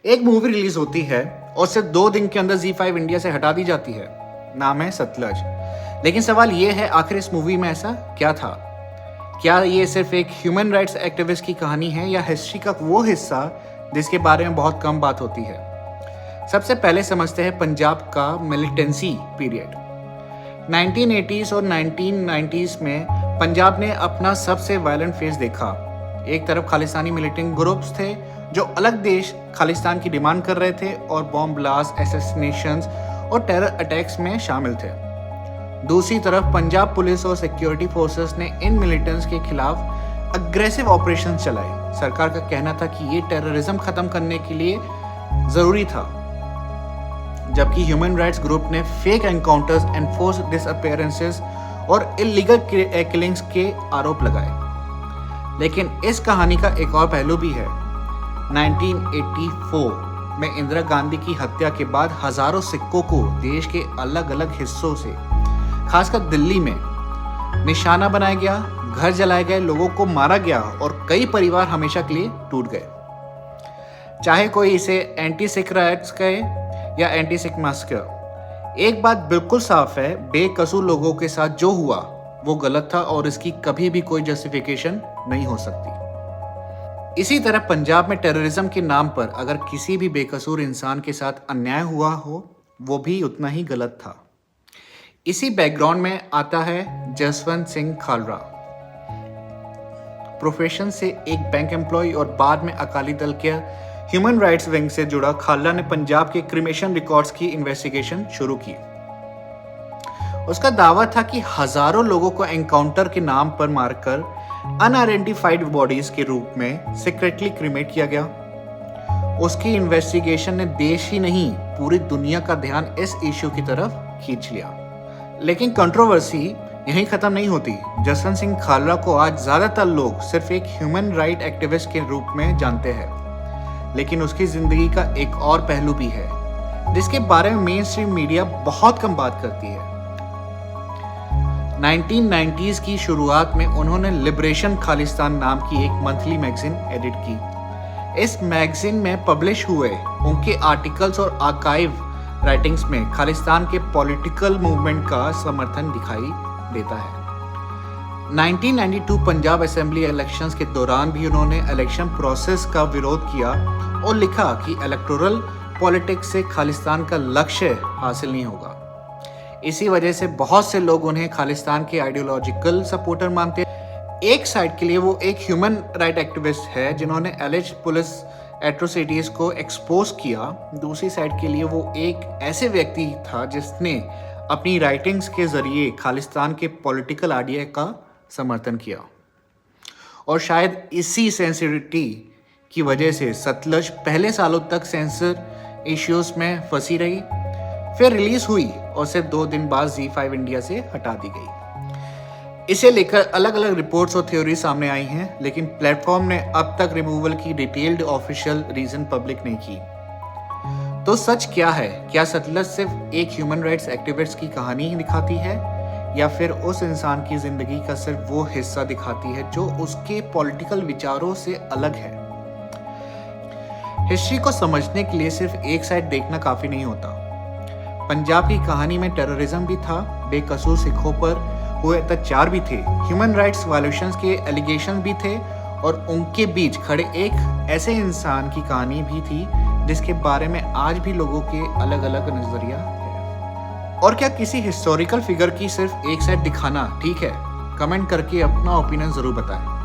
एक movie release होती है और सिर्फ 2 दिन के अंदर ZEE5 इंडिया से हटा दी जाती है। नाम है सतलज। लेकिन सवाल ये है, आखिर इस मूवी में ऐसा क्या था? क्या ये सिर्फ एक ह्यूमन राइट्स एक्टिविस्ट की कहानी है या हिस्ट्री का वो हिस्सा जिसके बारे में बहुत कम बात होती है? सबसे पहले समझते हैं पंजाब का मिलिटेंसी पीरियड। 1980s और 1990s में पंजाब ने अपना सबसे वायलेंट फेज देखा। एक तरफ खालिस्तानी मिलिटेंट ग्रुप्स थे जो अलग देश खालिस्तान की डिमांड कर रहे थे और बॉम्ब ब्लास्ट, असैसिनेशंस और टेरर अटैक्स में शामिल थे। दूसरी तरफ पंजाब पुलिस और सिक्योरिटी फोर्सेस ने इन मिलिटेंट्स के खिलाफ अग्रेसिव ऑपरेशन चलाए। सरकार का कहना था कि ये टेररिज्म खत्म करने के लिए जरूरी था, जबकि ह्यूमन राइट्स ग्रुप ने फेक एनकाउंटर्स, एनफोर्स डिसअपीयरेंसेस और इलीगल किलिंग्स के आरोप लगाए। लेकिन इस कहानी का एक और पहलू भी है। 1984 में इंदिरा गांधी की हत्या के बाद हजारों सिखों को देश के अलग अलग हिस्सों से, खासकर दिल्ली में, निशाना बनाया गया, घर जलाए गए, लोगों को मारा गया और कई परिवार हमेशा के लिए टूट गए। चाहे कोई इसे एंटी सिख राइट्स कहे या एंटी सिख मैसेकर, एक बात बिल्कुल साफ है, बेकसूर लोगों के साथ जो हुआ वो गलत था और इसकी कभी भी कोई जस्टिफिकेशन नहीं हो सकती। इसी तरह पंजाब में टेररिज्म के नाम पर अगर किसी भी बेकसूर इंसान के साथ अन्याय हुआ हो, वो भी उतना ही गलत था। इसी बैकग्राउंड में आता है जसवंत सिंह खालरा। प्रोफेशन से एक बैंक एम्प्लॉय और बाद में अकाली दल के ह्यूमन राइट्स विंग से जुड़ा खालरा ने पंजाब के क्रिमेशन रिकॉर्ड्स की इन्वेस्टिगेशन शुरू की। उसका दावा था कि हजारों लोगों को एनकाउंटर के नाम पर मारकर अनआइडेंटिफाइड बॉडीज के रूप में सीक्रेटली क्रिमेट किया गया। उसकी इन्वेस्टिगेशन ने देश ही नहीं पूरी दुनिया का ध्यान इस इश्यू की तरफ खींच लिया। लेकिन कंट्रोवर्सी यहीं खत्म नहीं होती। जसवंत सिंह खालरा को आज ज्यादातर लोग सिर्फ एक ह्यूमन राइट एक्टिविस्ट के रूप में जानते हैं, लेकिन उसकी जिंदगी का एक और पहलू भी है जिसके बारे में मेन स्ट्रीम मीडिया बहुत कम बात करती है। 1990s की शुरुआत में उन्होंने लिबरेशन खालिस्तान नाम की एक मंथली मैगजीन एडिट की। इस मैगजीन में पब्लिश हुए उनके आर्टिकल्स और आर्काइव राइटिंग्स में खालिस्तान के पॉलिटिकल मूवमेंट का समर्थन दिखाई देता है। 1992 पंजाब असेंबली इलेक्शंस के दौरान भी उन्होंने इलेक्शन प्रोसेस का विरोध किया और लिखा कि इलेक्टोरल पॉलिटिक्स से खालिस्तान का लक्ष्य हासिल नहीं होगा। इसी वजह से बहुत से लोग उन्हें खालिस्तान के आइडियोलॉजिकल सपोर्टर मानते हैं। एक साइड के लिए वो एक ह्यूमन राइट एक्टिविस्ट है जिन्होंने एलिज पुलिस एट्रोसिटीज को एक्सपोज किया। दूसरी साइड के लिए वो एक ऐसे व्यक्ति था जिसने अपनी राइटिंग्स के जरिए खालिस्तान के पॉलिटिकल आइडिया का समर्थन किया। और शायद इसी सेंसिटिविटी की वजह से सतलज पहले सालों तक सेंसर इश्यूज में फंसी रही, फिर रिलीज हुई और सिर्फ 2 दिन बाद ZEE5 इंडिया से हटा दी गई। इसे लेकर अलग अलग रिपोर्ट्स और थ्योरी सामने आई हैं, लेकिन प्लेटफॉर्म ने अब तक रिमूवल की डिटेल्ड ऑफिशियल रीजन पब्लिक नहीं की। तो सच क्या है? क्या सतलज सिर्फ एक ह्यूमन राइट्स एक्टिविस्ट की कहानी ही दिखाती है या फिर उस इंसान की जिंदगी का सिर्फ वो हिस्सा दिखाती है जो उसके पॉलिटिकल विचारों से अलग है? हिस्ट्री को समझने के लिए सिर्फ एक साइड देखना काफी नहीं होता। पंजाब की कहानी में टेररिज्म भी था, बेकसूर सिखों पर हुए अत्याचार भी थे, ह्यूमन राइट्स वायलेशंस के एलिगेशन भी थे और उनके बीच खड़े एक ऐसे इंसान की कहानी भी थी जिसके बारे में आज भी लोगों के अलग अलग नजरिया है। और क्या किसी हिस्टोरिकल फिगर की सिर्फ एक साइड दिखाना ठीक है? कमेंट करके अपना ओपिनियन जरूर बताएं।